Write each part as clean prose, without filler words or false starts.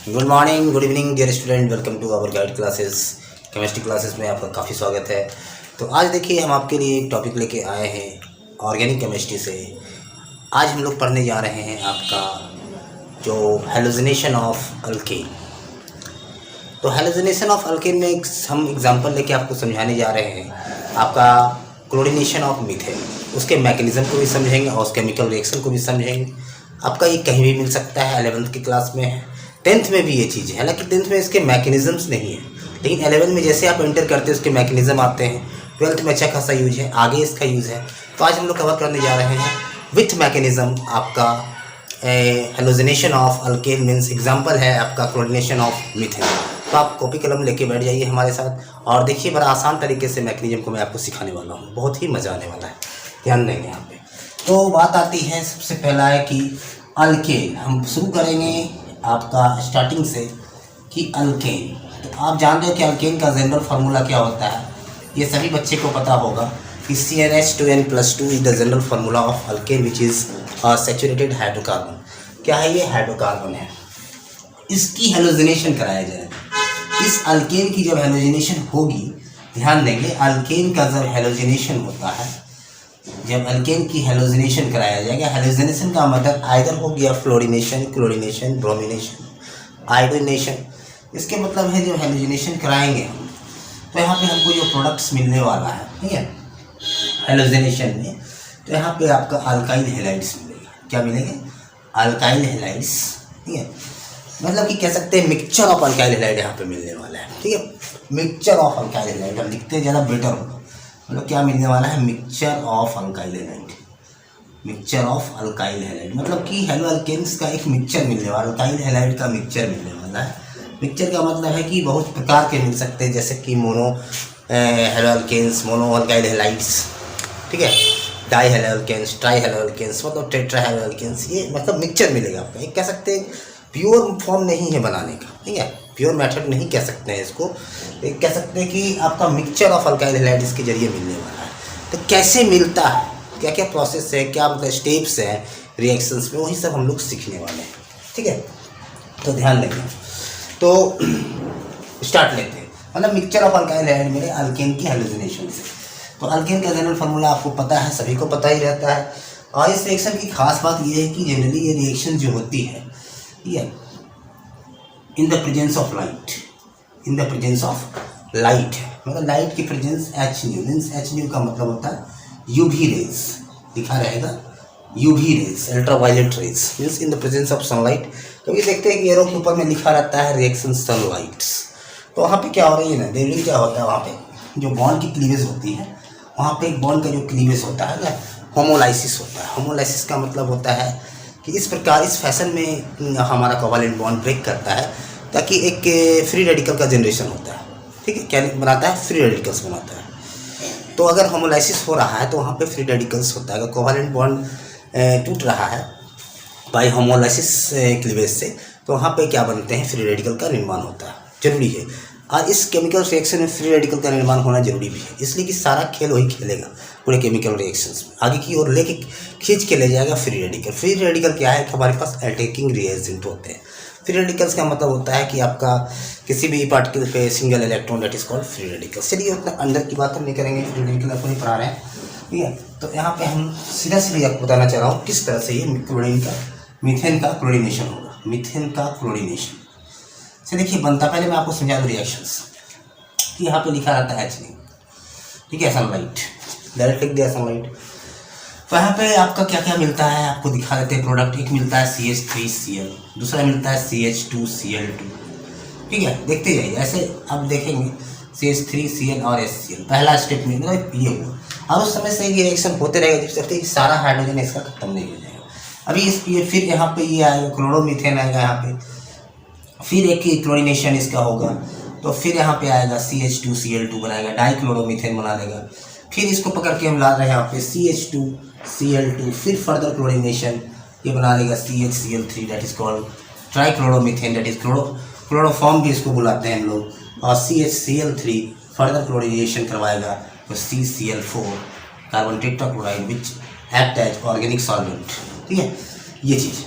Good morning, good evening dear student, welcome to our guide classes. Chemistry classes में आपका काफ़ी स्वागत है। तो आज देखिए हम आपके लिए एक टॉपिक लेके आए हैं ऑर्गेनिक केमिस्ट्री से। आज हम लोग पढ़ने जा रहे हैं आपका जो हेलोजिनेशन ऑफ अल्केन। तो हेलोजिनेशन ऑफ अल्केन में हम एग्जांपल लेके आपको समझाने जा रहे हैं आपका क्लोरीनेशन ऑफ मीथेन। उसके मैकेनिज्म को भी समझेंगे और उस केमिकल रिएक्शन को भी समझेंगे। आपका ये कहीं भी मिल सकता है, 11th की क्लास में है, 10th में भी ये चीज़ है। हालांकि 10th में इसके मैकेनिज्म्स नहीं है, लेकिन 11 में जैसे आप एंटर करते हैं उसके मैकेनिज्म आते हैं। 12th में अच्छा खासा यूज है, आगे इसका यूज़ है। तो आज हम लोग कवर करने जा रहे हैं विथ मैकेनिज्म आपका halogenation of alkane. Means example है आपका क्लोरीनेशन ऑफ मीथेन। तो आप कॉपी कलम लेके बैठ जाइए हमारे साथ और देखिए बड़ा आसान तरीके से मैकेनिज्म को मैं आपको सिखाने वाला हूँ। बहुत ही मज़ा आने वाला है, ध्यान देंगे यहाँ पे। तो बात आती है सबसे पहला है कि अल्केन। हम शुरू करेंगे आपका स्टार्टिंग से कि अल्केन। तो आप जानते हो कि अल्केन का जनरल फार्मूला क्या होता है, ये सभी बच्चे को पता होगा कि CnH2n+2 is the general formula of alkane which is saturated hydrocarbon. क्या है ये? हाइड्रोकार्बन है। इसकी हेलोजिनेशन कराया जाएगा। इस अल्केन की जब हेलोजिनेशन होगी, ध्यान देंगे, अल्केन का जब हेलोजिनेशन होता है, जब अल्केन की हेलोजिनेशन कराया जाएगा, हेलोजिनेशन का मतलब आइदर हो गया फ्लोरिनेशन, क्लोरिनेशन, ब्रोमिनेशन, आयोडीनेशन। इसके मतलब है जब हेलोजिनेशन कराएंगे हम, तो यहाँ पे हमको जो प्रोडक्ट्स मिलने वाला है, ठीक है, हेलोजिनेशन में, तो यहाँ पे आपका अल्काइल हैलाइड्स मिलेगा। क्या मिलेंगे? अल्काइल हैलाइड्स, ठीक है। मतलब कि कह सकते हैं मिक्सचर ऑफ अल्काइल हैलाइड यहाँ पे मिलने वाला है, ठीक है। मिक्सचर ऑफ अल्काइल हैलाइड, हम लिखते हैं ज़्यादा बेटर होगा। मतलब क्या मिलने वाला है? Mixture of alkyl halide. Mixture of alkyl halide मतलब कि हेलो अल्केन्स का एक मिक्सचर मिलने वाला, अल्काइल हैलाइड का मिक्सचर मिलने वाला है। मिक्सचर का मतलब है कि बहुत प्रकार के मिल सकते हैं, जैसे कि mono halo alkanes, mono alkyl halides, ठीक है, di halo alkanes, tri halo alkanes, मतलब टेट्रा हेलो अल्केन्स। ये मतलब मिक्सचर मिलेगा आपका। एक कह सकते हैं प्योर फॉर्म नहीं है बनाने का, ठीक है, प्योर मेथड नहीं कह सकते हैं इसको। एक कह सकते हैं कि आपका मिक्सचर ऑफ अल्काइल हैलाइड्स के जरिए मिलने वाला है। तो कैसे मिलता है, क्या क्या प्रोसेस है, क्या मतलब स्टेप्स हैं रिएक्शंस में, वही सब हम लोग सीखने वाले हैं, ठीक है। तो ध्यान देंगे। तो स्टार्ट लेते हैं। मतलब मिक्सचर ऑफ अल्काइल हैलाइड मिले अल्केन की हेलोजिनेशन से। तो अल्केन का जनरल फार्मूला आपको पता है, सभी को पता ही रहता है। और इस रिएक्शन की खास बात यह है कि जनरली ये रिएक्शन जो होती है, ठीक है, in the presence of light, in the presence of light, मतलब लाइट की presence H new, means H new का मतलब होता है यूवी रेज, लिखा रहेगा UV rays, ultraviolet rays, means in the presence of sunlight. क्योंकि देखते हैं कि एरो के ऊपर में लिखा रहता है रिएक्शन सनलाइट्स। तो वहाँ पे क्या हो रही है ना, डेली क्या होता है, वहाँ पे जो बॉन्ड की क्लीवेज होती है, वहाँ पे एक बॉन्ड का जो क्लीवेज होता है ना, होमोलाइसिस होता है। होमोलाइसिस का मतलब होता है कि इस प्रकार, इस फैशन में हमारा कोवैलेंट बॉन्ड ब्रेक करता है, ताकि एक फ्री रेडिकल का जनरेशन होता है, ठीक है। क्या बनाता है? फ्री रेडिकल्स बनाता है। तो अगर होमोलाइसिस हो रहा है तो वहाँ पे फ्री रेडिकल्स होता है। अगर कोवैलेंट बॉन्ड टूट रहा है बाय होमोलाइसिस क्लीवेज से, तो वहाँ पे क्या बनते हैं? फ्री रेडिकल का निर्माण होता है, जरूरी है। और इस केमिकल रिएक्शन में फ्री रेडिकल का निर्माण होना जरूरी भी है, इसलिए कि सारा खेल वही खेलेगा पूरे केमिकल रिएक्शंस में। आगे की ओर लेके खींच के ले जाएगा फ्री रेडिकल। फ्री रेडिकल क्या है कि हमारे पास अटैकिंग रिएजेंट होते हैं। फ्री रेडिकल्स का मतलब होता है कि आपका किसी भी पार्टिकल पे single electron, that is called free radical. चलिए उतना अंदर की बात हम नहीं करेंगे, फ्री रेडिकल आपको नहीं पढ़ा रहे हैं, ठीक है। तो यहाँ पे हम सीधा सीधा आपको बताना चाह रहा हूँ किस तरह से ये क्लोरीन का, मीथेन का क्लोरीनेशन होगा। मीथेन का क्लोरीनेशन से देखिए बनता, पहले मैं आपको समझा दूँ रिएक्शंस कि यहाँ पे लिखा रहता है H न्यू, ठीक है, सनलाइट, डायरेक्ट लिख दिया सनलाइट। तो यहाँ पे आपका क्या क्या मिलता है आपको दिखा देते हैं प्रोडक्ट। एक मिलता है CH3Cl, दूसरा मिलता है CH2Cl2, ठीक है। देखते जाइए ऐसे, अब देखेंगे CH3Cl और HCl, पहला स्टेप में मतलब ये हुआ। और उस समय से ये रिएक्शन होते रहेगा जब तक कि सारा हाइड्रोजन इसका खत्म नहीं हो जाएगा। अभी इस ये फिर यहाँ पे ये आएगा, क्लोरोमीथेन आएगा यहाँ पे, फिर एक क्लोरीनेशन इसका होगा, तो फिर यहाँ पे आएगा CH2Cl2 बनाएगा, डाइक्लोरोमीथेन बना देगा। फिर इसको पकड़ के हम ला रहे हैं यहाँ पे CH2Cl2, फिर फर्दर क्लोरीनेशन ये बना देगा CHCl3, that is called trichloromethane, that is chloroform भी इसको बुलाते हैं हम लोग। और CHCl3 फर्दर क्लोरीनेशन करवाएगा तो CCl4 carbon tetrachloride which act as organic solvent, ठीक है, ये चीज़।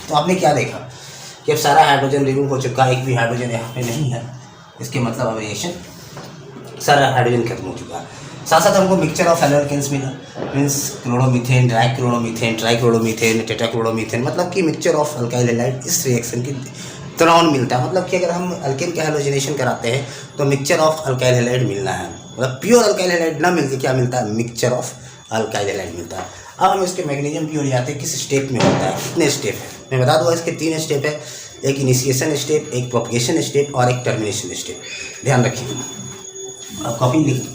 तो आपने क्या देखा कि अब सारा हाइड्रोजन रिमूव हो चुका है, एक भी हाइड्रोजन यहाँ पे नहीं है, इसके मतलब अब रिएक्शन सारा हाइड्रोजन खत्म हो चुका है। साथ साथ हमको मिक्सचर ऑफ एल्केन्स मिला, मीन्स क्लोरोमीथेन, डाइक्लोरोमीथेन, टेट्राक्लोरोमीथेन, मतलब कि मिक्सचर ऑफ अल्काइल हैलाइड इस रिएक्शन की दौरान मिलता है। मतलब कि अगर हम अल्केन का हैलोजिनेशन कराते हैं तो मिक्सचर ऑफ अल्काइल हैलाइड मिलना है, मतलब प्योर अल्काइल हैलाइड ना मिलके क्या मिलता है, मिक्सचर ऑफ अल्काइल हैलाइड मिलता है। अब हम इसके मैग्नीशियम की ओर जाते हैं, किस स्टेप में होता है, कितने स्टेप है, मैं बता दूँगा इसके 3 स्टेप है, एक इनिशिएशन स्टेप, एक प्रोपगेशन स्टेप और एक टर्मिनेशन स्टेप। ध्यान रखिए, आप कॉपी लिख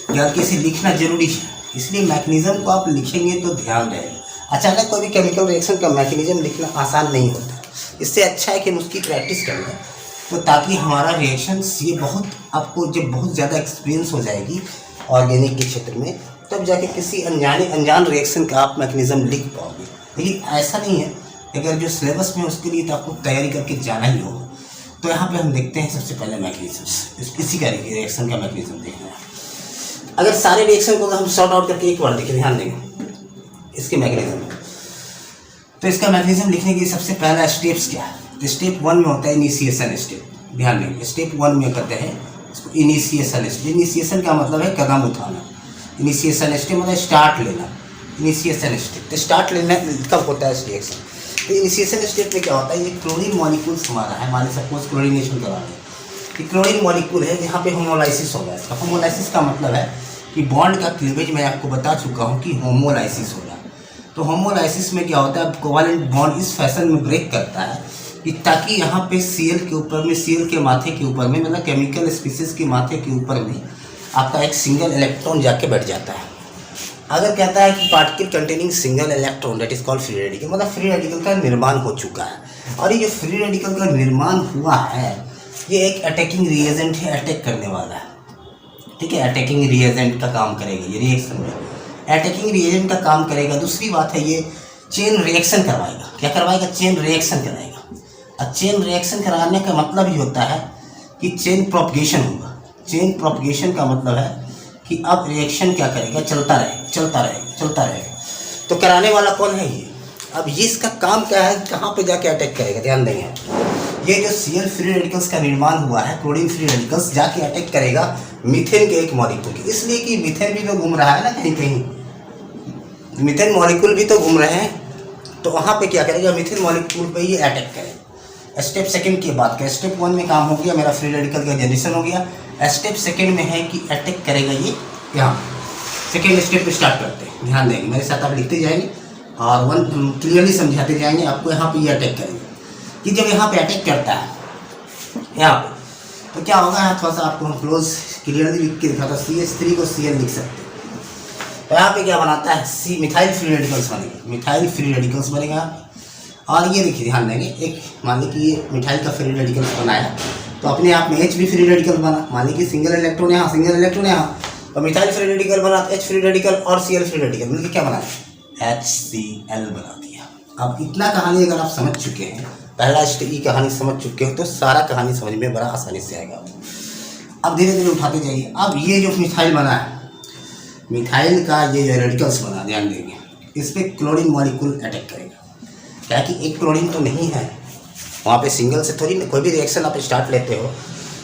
यार, किसी लिखना जरूरी है, इसलिए मैकेनिज्म को आप लिखेंगे तो ध्यान रहेगा। अचानक कोई भी केमिकल रिएक्शन का मैकेनिज्म लिखना आसान नहीं होता, इससे अच्छा है कि हम उसकी प्रैक्टिस कर लें, तो ताकि हमारा रिएक्शंस ये बहुत आपको जब बहुत ज़्यादा एक्सपीरियंस हो जाएगी ऑर्गेनिक के क्षेत्र में, तब जाके किसी अनजान रिएक्शन का आप मैकेनिज्म लिख पाओगे। लेकिन ऐसा नहीं है, अगर जो सिलेबस में उसके लिए तो आपको तैयारी करके जाना ही होगा। तो यहाँ पे हम देखते हैं सबसे पहले मैकेनिज्म्स, इसी का रिएक्शन का मैकेनिज्म देखना है। अगर सारे रिएक्शन को हम सॉर्ट आउट करके एक बार देखें, ध्यान देंगे इसके मैकेनिज्म, तो इसका मैकेनिज्म लिखने के सबसे पहला स्टेप्स क्या है, तो स्टेप 1 में होता है इनिशिएशन स्टेप। ध्यान देंगे, स्टेप 1 में करते हैं इसको इनिशिएशन स्टेप। इनिशिएशन का मतलब है कदम उठाना, इनिशिएशन स्टेप मतलब स्टार्ट लेना, इनिशिएशन स्टेप। तो स्टार्ट लेना कब होता है रिएक्शन, तो इनिशिएशन स्टेप में क्या होता है, ये क्लोरीन मॉलिक्यूल्स हमारा है, मान सपोज क्लोरीनेशन करा रहे हैं, कि क्लोरीन मॉलिक्यूल है, यहाँ पे होमोलाइसिस होगा। इसका होमोलाइसिस का मतलब है कि बॉन्ड का क्लीवेज मैं आपको बता चुका हूँ कि होमोलाइसिस होगा। तो होमोलाइसिस में क्या होता है, कोवालेंट बॉन्ड इस फैशन में ब्रेक करता है कि ताकि यहाँ पे सीएल के ऊपर में, सीएल के माथे के ऊपर में, मतलब केमिकल स्पीसीज के माथे के ऊपर में आपका एक सिंगल इलेक्ट्रॉन जाके बैठ जाता है। अगर कहता है कि particle containing single electron that is called free radical, मतलब फ्री रेडिकल का निर्माण हो चुका है। और ये जो फ्री रेडिकल का निर्माण हुआ है, ये एक अटैकिंग रिएजेंट है, अटैक करने वाला है, ठीक है, अटैकिंग रिएजेंट का काम करेगा ये रिएक्शन में, अटैकिंग रिएजेंट का काम करेगा। दूसरी बात है, ये चेन रिएक्शन करवाएगा। क्या करवाएगा, चेन रिएक्शन कराएगा। और चेन रिएक्शन कराने का मतलब ही होता है कि चेन प्रोपगेशन होगा। चेन प्रोपगेशन का मतलब है कि अब रिएक्शन क्या करेगा, चलता रहेगा, चलता रहेगा, चलता रहेगा। तो कराने वाला कौन है ये, अब ये इसका काम क्या है, कहाँ पे जाके अटैक करेगा, ध्यान देंगे। ये जो Cl फ्री रेडिकल्स का निर्माण हुआ है, क्लोरीन फ्री रेडिकल्स जाके अटैक करेगा मीथेन के एक मॉलिक्यूल के, इसलिए कि मीथेन भी तो घूम रहा है ना कहीं कहीं, मीथेन मॉलिक्यूल भी तो घूम रहे हैं, तो वहाँ पे क्या करेगा, मीथेन मॉलिक्यूल पे ये अटैक करेगा। स्टेप 2 की बात करें, स्टेप 1 में काम हो गया, मेरा फ्री रेडिकल का जनरेशन हो गया। स्टेप 2 में है कि अटैक करेगा ये यहाँ। सेकेंड स्टेप पे स्टार्ट करते हैं, ध्यान देंगे, मेरे साथ आप लिखते जाएंगे और 1 क्लियरली समझाते जाएंगे आपको। यहाँ पे ये अटैक करेगा कि जब यहाँ पे अटैक करता है यहाँ पे, तो क्या होगा, यहाँ थोड़ा सा आपको हम क्लोज क्लियरली लिख के दिखाता हूँ। CH3 को Cl लिख सकते हैं। तो यहाँ पे क्या बनाता है, मिथाइल फ्री रेडिकल्स बनेगा, मिथाइल फ्री रेडिकल्स बनेगा। और ये देखिए, ध्यान देंगे, एक मान ली कि ये मिथाइल का फ्री रेडिकल्स बनाया, तो अपने आप में H भी फ्री रेडिकल बना। मान ली कि सिंगल इलेक्ट्रॉन यहाँ, सिंगल इलेक्ट्रॉन यहाँ, तो मिथाइल फ्री रेडिकल बना, H फ्री रेडिकल और Cl फ्री रेडिकल मिलकर क्या बना, HCl बना दिया। अब इतना कहानी अगर आप समझ चुके हैं, पहला स्टेप की कहानी समझ चुके हो, तो सारा कहानी समझ में बड़ा आसानी से आएगा। अब धीरे धीरे उठाते जाइए। अब ये जो मिथाइल बना है, मिथाइल का ये जो रेडिकल्स बना, ध्यान देंगे, इस पर क्लोरीन मॉलिक्यूल अटैक करेगा। क्या कि एक क्लोरीन तो नहीं है वहाँ पे, सिंगल से थोड़ी कोई भी रिएक्शन आप स्टार्ट लेते हो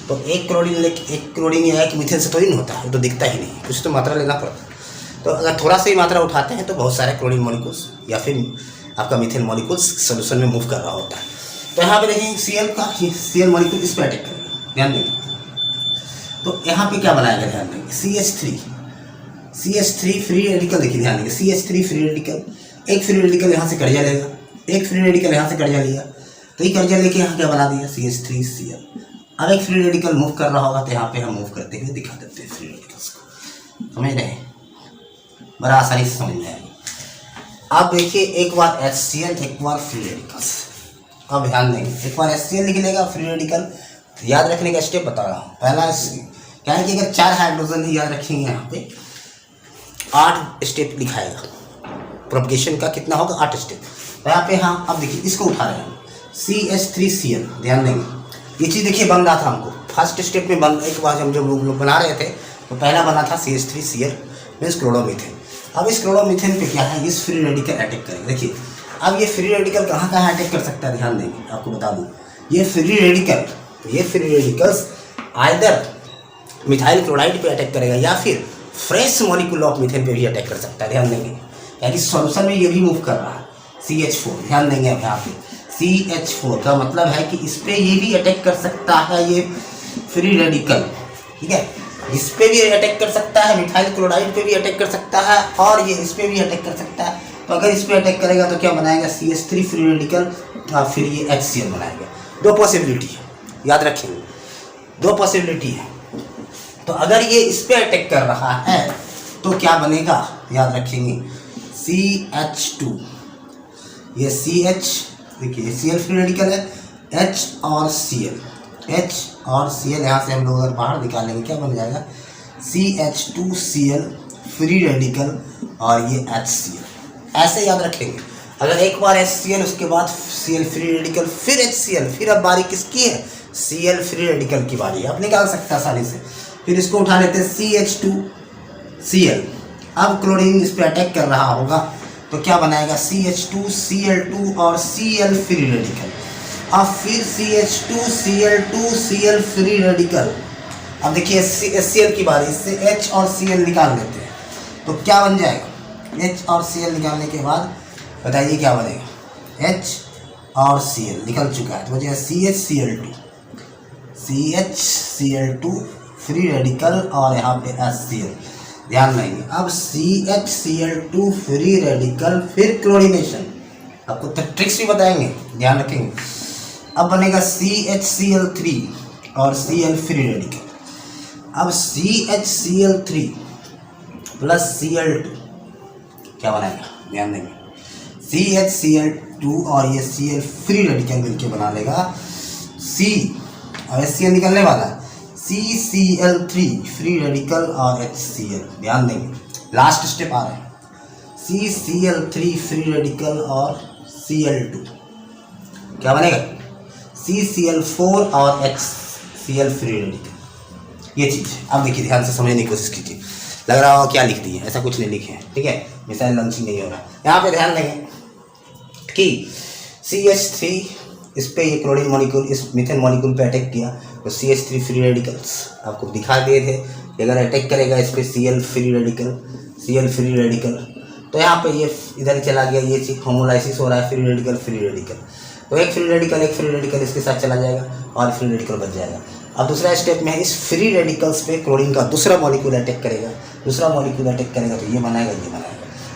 तो एक क्लोरीन या एक मीथेन से थोड़ी नहीं होता है, तो दिखता ही नहीं, कुछ तो मात्रा लेना पड़ता है। तो अगर थोड़ा सा ही मात्रा उठाते हैं तो बहुत सारे क्लोरीन मॉलिक्यूल्स या फिर आपका मीथेन मॉलिक्यूल्स सोल्यूशन में मूव कर रहा होता है। तो यहाँ पे देखिए Cl मॉलिक्यूल इस पर अटैक करेगा, ध्यान देंगे। तो यहाँ पे क्या बनाएगा, ध्यान देंगे, CH3 फ्री रेडिकल, देखिए ध्यान देंगे, CH3 फ्री रेडिकल, एक फ्री रेडिकल यहाँ से कर्जा लेगा, एक फ्री रेडिकल यहाँ से कर्जा लिया, तो ये कर्जा लेके यहाँ क्या बना दिया, CH3Cl। अब एक फ्री रेडिकल मूव कर रहा होगा, तो यहाँ पे हम मूव करते हुए दिखा देते हैं फ्री रेडिकल्स को, समझ रहे हैं, बड़ा आसानी से समझ में आएगा। अब देखिए, एक बार HCl, एक बार फ्री रेडिकल्स। अब ध्यान देंगे, एक बार HCl लिख लेगा, फ्री रेडिकल याद रखने का स्टेप बता रहा हूँ। पहला क्या है कि अगर 4 हाइड्रोजन ही याद रखेंगे, यहाँ पे 8 स्टेप लिखाएगा, प्रोपगेशन का कितना होगा, 8 स्टेप। तो यहाँ पे हाँ, अब देखिए इसको उठा रहे हैं, CH3Cl, ध्यान देंगे, ये चीज़ देखिए बन रहा था हमको फर्स्ट स्टेप में बन, एक बार हम जब लोग बना रहे थे तो पहला बना था CH3Cl मीन्स क्लोरोमीथेन। अब इस क्लोरोमीथेन पे क्या है, इस फ्री रेडिकल अटैक करेगा। देखिए अब ये फ्री रेडिकल कहाँ कहाँ अटैक कर सकता है, ध्यान देंगे, आपको बता दूँ। ये free radicals either methyl chloride पे अटैक करेगा या फिर फ्रेश मॉलिक्यूल ऑफ मीथेन पे भी अटैक कर सकता है, ध्यान देंगे। यानी सॉल्यूशन में ये भी मूव कर रहा है, CH4, ध्यान देंगे अब यहाँ पे CH4 का मतलब है कि इस पे ये भी अटैक कर सकता है, ये फ्री रेडिकल, ठीक है। इस पे भी अटैक कर सकता है, मिथाइल क्लोराइड पे भी अटैक कर सकता है, और ये इस पे भी अटैक कर सकता है। तो अगर इस पे अटैक करेगा तो क्या बनाएगा, CH3 फ्री रेडिकल, और फिर ये HCl बनाएगा। दो पॉसिबिलिटी है, याद रखेंगे, दो पॉसिबिलिटी है। तो अगर ये इस पे अटैक कर रहा है तो क्या बनेगा, याद रखेंगे, CH2, ये CH, देखिए Cl फ्री रेडिकल है, H और Cl यहाँ से हम लोग अगर बाहर निकालेंगे क्या बन जाएगा, CH2Cl फ्री रेडिकल और ये HCl, ऐसे याद रखेंगे। अगर एक बार HCl उसके बाद Cl फ्री रेडिकल फिर HCl, फिर अब बारी किसकी है, Cl फ्री रेडिकल की बारी है, आप निकाल सकते हैं आसानी से। फिर इसको उठा लेते हैं CH2Cl, अब क्लोरीन इस पर अटैक कर रहा होगा तो क्या बनाएगा, CH2Cl2 और Cl फ्री रेडिकल, अब फिर CH2Cl2Cl फ्री रेडिकल। अब देखिए HCl की बारी, इससे H और Cl निकाल लेते हैं तो क्या बन जाएगा, H और Cl निकालने के बाद बताइए क्या बनेगा, H और Cl निकल चुका है तो बचेगा CHCl2 फ्री रेडिकल और यहाँ पे HCl, ध्यान देंगे। अब CHCl2 फ्री रेडिकल फिर क्लोरीनेशन, आपको तो ट्रिक्स भी बताएंगे, ध्यान रखेंगे। अब बनेगा CHCl3 और Cl फ्री रेडिकल, अब CHCl3 प्लस Cl2 क्या बनाएगा, ध्यान देंगे, CHCl2 और ये Cl फ्री रेडिकल मिलके बना लेगा C और HCl निकलने वाला है, CCl3 फ्री रेडिकल और HCl, ध्यान देंगे। लास्ट स्टेप आ रहा है, CCl3 फ्री रेडिकल और Cl2 क्या बनेगा, CCl4 और HCl फ्री रेडिकल, ये चीज़। अब देखिए ध्यान से समझने की कोशिश कीजिए, लग रहा हो क्या लिख दिए, ऐसा कुछ नहीं लिखे हैं, ठीक है, मिसाइल लॉन्चिंग नहीं हो रहा। यहाँ पे ध्यान देंगे कि CH3 इस पे ये क्लोरीन मॉलिक्यूल इस मीथेन मॉलिक्यूल पे अटैक किया तो CH3 फ्री रेडिकल्स आपको दिखा दिए थे कि अगर अटैक करेगा इस पे Cl फ्री रेडिकल तो यहाँ पे ये इधर चला गया, ये चीज होमोलाइसिस हो रहा है, फ्री रेडिकल तो एक फ्री रेडिकल इसके साथ चला जाएगा और फ्री रेडिकल बच जाएगा। अब दूसरा स्टेप में है, इस फ्री रेडिकल्स पे क्लोरीन का दूसरा मॉलिक्यूल अटैक करेगा तो ये बनाएगा।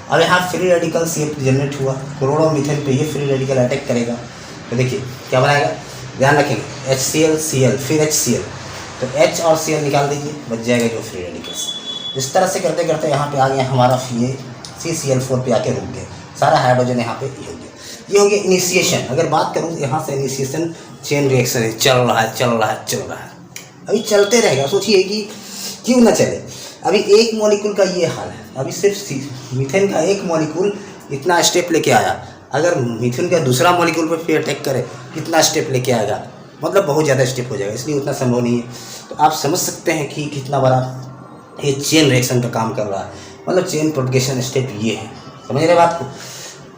अब यहाँ फ्री रेडिकल Cl जनरेट हुआ, क्लोरोमीथेन पे ये फ्री रेडिकल अटैक करेगा तो देखिए क्या बनाएगा, ध्यान रखेंगे, HCl Cl फिर HCl, तो H और Cl निकाल दीजिए, बच जाएगा जो फ्री रेडिकल्स। इस तरह से करते करते यहाँ पे आ गया हमारा ये CCl4 पे आके रुक गया, सारा हाइड्रोजन यहाँ पे ये हो गया इनिशिएशन। अगर बात करूँ यहाँ से इनिशिएशन चेन रिएक्शन है, चल रहा है, अभी चलते रहेगा। सोचिए कि क्यों ना चले, अभी एक मॉलिक्यूल का ये हाल है, अभी सिर्फ मीथेन का एक मॉलिक्यूल इतना स्टेप लेके आया, अगर मीथेन का दूसरा मॉलिक्यूल पर फिर अटैक करे कितना स्टेप लेके आएगा, मतलब बहुत ज़्यादा स्टेप हो जाएगा, इसलिए उतना संभव नहीं है। तो आप समझ सकते हैं कि कितना बड़ा ये चेन रिएक्शन का काम कर रहा है, मतलब चेन प्रोपगेशन स्टेप ये है, समझ रहे बात को।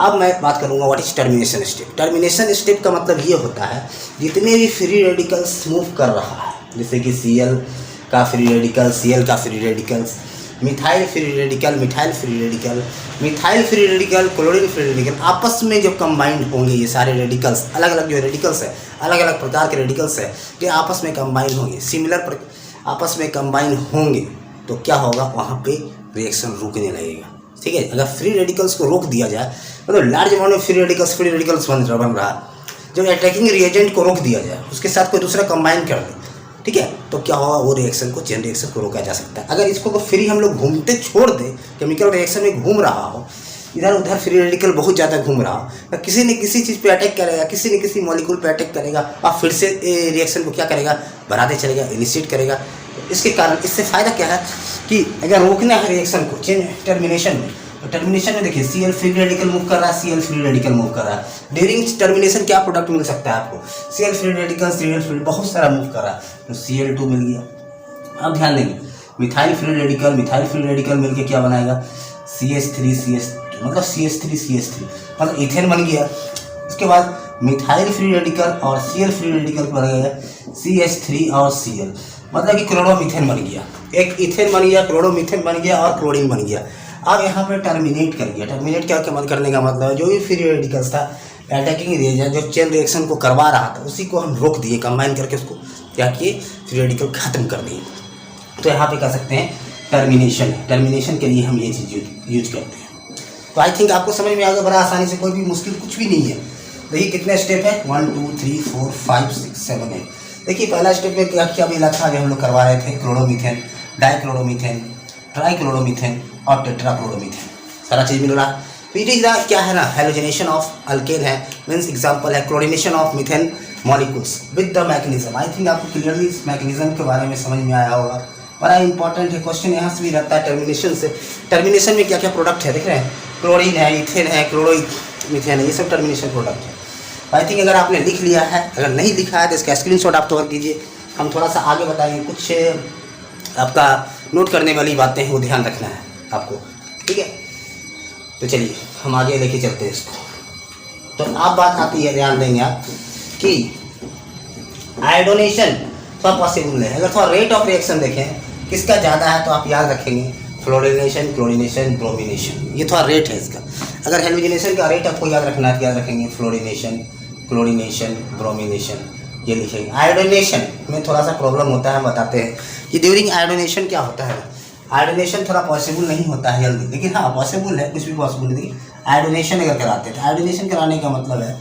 अब मैं बात करूँगा what is termination step. Termination step का मतलब ये होता है जितने भी फ्री रेडिकल्स मूव कर रहा है, जैसे कि Cl का फ्री रेडिकल, Cl का free radicals, methyl free radical, chlorine free radical, आपस में जब कंबाइंड होंगे ये सारे रेडिकल्स, अलग अलग जो रेडिकल्स है, अलग अलग प्रकार के रेडिकल्स है, ये आपस में कंबाइन होंगे, आपस में कंबाइन होंगे तो क्या होगा, वहाँ पे रिएक्शन रुकने लगेगा, ठीक है। अगर फ्री रेडिकल्स को रोक दिया जाए, मतलब लार्ज अमाउंट में फ्री रेडिकल्स बन रहा है, जब अटैकिंग रिएजेंट को रोक दिया जाए, उसके साथ कोई दूसरा कंबाइन कर दे, ठीक है, तो क्या होगा, वो रिएक्शन को, चेन रिएक्शन को रोका जा सकता है। अगर इसको फ्री हम लोग घूमते छोड़ दें, केमिकल रिएक्शन में घूम रहा हो, इधर उधर फ्री रेडिकल बहुत ज़्यादा घूम रहा हो, तो किसी न किसी चीज़ पे अटैक करेगा, किसी न किसी मॉलिक्यूल पे अटैक करेगा और फिर से रिएक्शन को क्या करेगा, बढ़ाते चलेगा, इनिशिएट करेगा। इसके कारण इससे फ़ायदा क्या है कि अगर रोकना है रिएक्शन को चेन टर्मिनेशन में, तो टर्मिनेशन में देखिए Cl फ्री रेडिकल मूव कर रहा है, Cl फ्री रेडिकल मूव कर रहा है। ड्यूरिंग टर्मिनेशन क्या प्रोडक्ट मिल सकता है आपको, Cl free radical, Cl free बहुत सारा मूव कर रहा है, तो Cl2 मिल गया। अब ध्यान देंगे, मिथाइल फ्री रेडिकल मिलके क्या बनाएगा, CH3 CH2 2 मतलब CH3 मतलब इथेन बन गया। उसके बाद मिथाइल फ्री रेडिकल और Cl फ्री रेडिकल बन गया CH3 और Cl, मतलब कि क्लोरोमीथेन बन गया। एक इथेन बन गया, क्लोरोमीथेन बन गया और क्लोरीन बन गया। अब यहाँ पे टर्मिनेट कर गया। टर्मिनेट क्या मन करने का मतलब है, जो भी फ्री रेडिकल्स था अटैकिंग रिएजेंट जो चेन रिएक्शन को करवा रहा था उसी को हम रोक दिए, कंबाइन करके उसको क्या किए, फ्री रेडिकल खत्म कर दिए। तो यहाँ पे कह सकते हैं टर्मिनेशन। टर्मिनेशन के लिए हम ये चीज़ यूज करते हैं। तो आई थिंक आपको समझ में आ गया बड़ा आसानी से, कोई भी मुश्किल कुछ भी नहीं है। देखिए कितने स्टेप है, 1 2 3 4 5 6 7 8। देखिए पहला स्टेप में क्या क्या मिला था, जो हम लोग करवा रहे थे, क्लोरोमीथेन, डाइक्लोरोमीथेन, ट्राइक्लोरोमीथेन और टेट्राक्लोरोमीथेन, सारा चीज़ मिल रहा। तो ये क्या है ना, हेलोजनेशन ऑफ अल्केन है, मीन्स एग्जांपल है chlorination of methane molecules with the mechanism. I think आपको क्लियरली इस मैकेनिज्म के बारे में समझ में आया होगा। बड़ा इंपॉर्टेंट है, क्वेश्चन यहाँ से भी रहता है टर्मिनेशन से। टर्मिनेशन में क्या क्या प्रोडक्ट है देख रहे हैं, क्लोरीन है, इथेन है, क्लोरोमीथेन है, ये सब टर्मिनेशन प्रोडक्ट है। आई थिंक अगर आपने लिख लिया है, अगर नहीं लिखा है तो इसका स्क्रीनशॉट आप तो कर दीजिए। हम थोड़ा सा आगे बताएंगे, कुछ आपका नोट करने वाली बातें हैं वो ध्यान रखना है आपको, ठीक है। तो चलिए हम आगे लेके चलते हैं इसको। तो आप बात आती है, ध्यान देंगे आप कि आयोडोनेशन थोड़ा पॉसिबल है। अगर थोड़ा रेट ऑफ रिएक्शन देखें किसका ज़्यादा है तो आप याद रखेंगे फ्लोरिनेशन, क्लोरीनेशन, ब्रोमिनेशन, ये थोड़ा रेट है इसका। अगर हेलोजनेशन का रेट आपको याद रखना है तो याद रखेंगे फ्लोरिनेशन, क्लोरीनेशन, ब्रोमिनेशन, ये लिखेंगे। आयोडोनेशन में थोड़ा सा प्रॉब्लम होता है, हम बताते हैं कि ड्यूरिंग आयोडोनेशन क्या होता है। आयोडोनेशन थोड़ा पॉसिबल नहीं होता है जल्दी, लेकिन हाँ पॉसिबल है, कुछ भी पॉसिबल नहीं। आयोडोनेशन अगर कराते हैं तो आयोडोनेशन कराने का मतलब है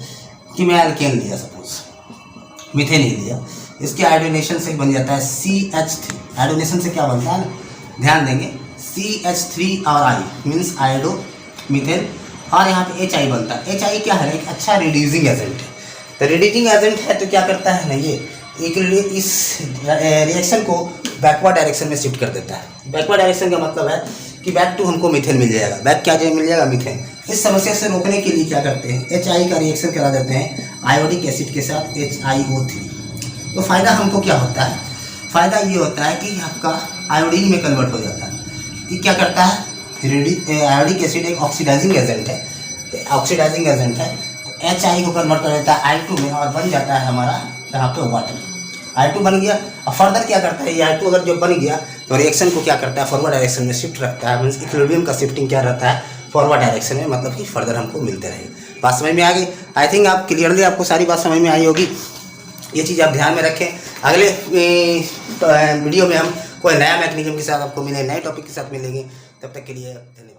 कि मैं अल्केन लिया, सपोज मीथेन ही लिया, इसके आयोडोनेशन से बन जाता है CH3। आयोडोनेशन से क्या बनता है ना, ध्यान देंगे, CH3 और I मीन्स आयोडो मीथेन, और यहाँ पे HI बनता है। HI क्या है, एक अच्छा रिड्यूसिंग एजेंट है। तो रिड्यूसिंग एजेंट है तो क्या करता है ना, ये एक इस रिएक्शन को बैकवर्ड डायरेक्शन में शिफ्ट कर देता है। बैकवर्ड डायरेक्शन का मतलब है कि बैक टू हमको मीथेन मिल जाएगा, बैक क्या मिल जाएगा, मीथेन। इस समस्या से रोकने के लिए क्या करते हैं, HI का रिएक्शन करा देते हैं आयोडिक एसिड के साथ HiO3। तो फ़ायदा हमको क्या होता है, फ़ायदा ये होता है कि आपका आयोडीन में कन्वर्ट हो जाता है। ये क्या करता है, आयोडिक एसिड एक ऑक्सीडाइजिंग एजेंट है, ऑक्सीडाइजिंग एजेंट है, तो HI को कन्वर्ट कर देता है I2 में और बन जाता है हमारा यहाँ पे वाटर। I2 बन गया। और फर्दर क्या करता है, ये I2 अगर जो बन गया तो रिएक्शन को क्या करता है, फॉरवर्ड डायरेक्शन में शिफ्ट रखता है। मीन्स इक्विलिब्रियम का शिफ्टिंग क्या रहता है, फॉरवर्ड डायरेक्शन में, मतलब कि फर्दर हमको मिलते रहेगा। बात समझ में आ गई। आई थिंक आप क्लियरली, आपको सारी बात समझ में आई होगी। ये चीज़ आप ध्यान में रखें। अगले वीडियो में हम कोई नया मैकेनिज्म के साथ आपको मिले, नए टॉपिक के साथ मिलेंगे। तब तक के लिए धन्यवाद।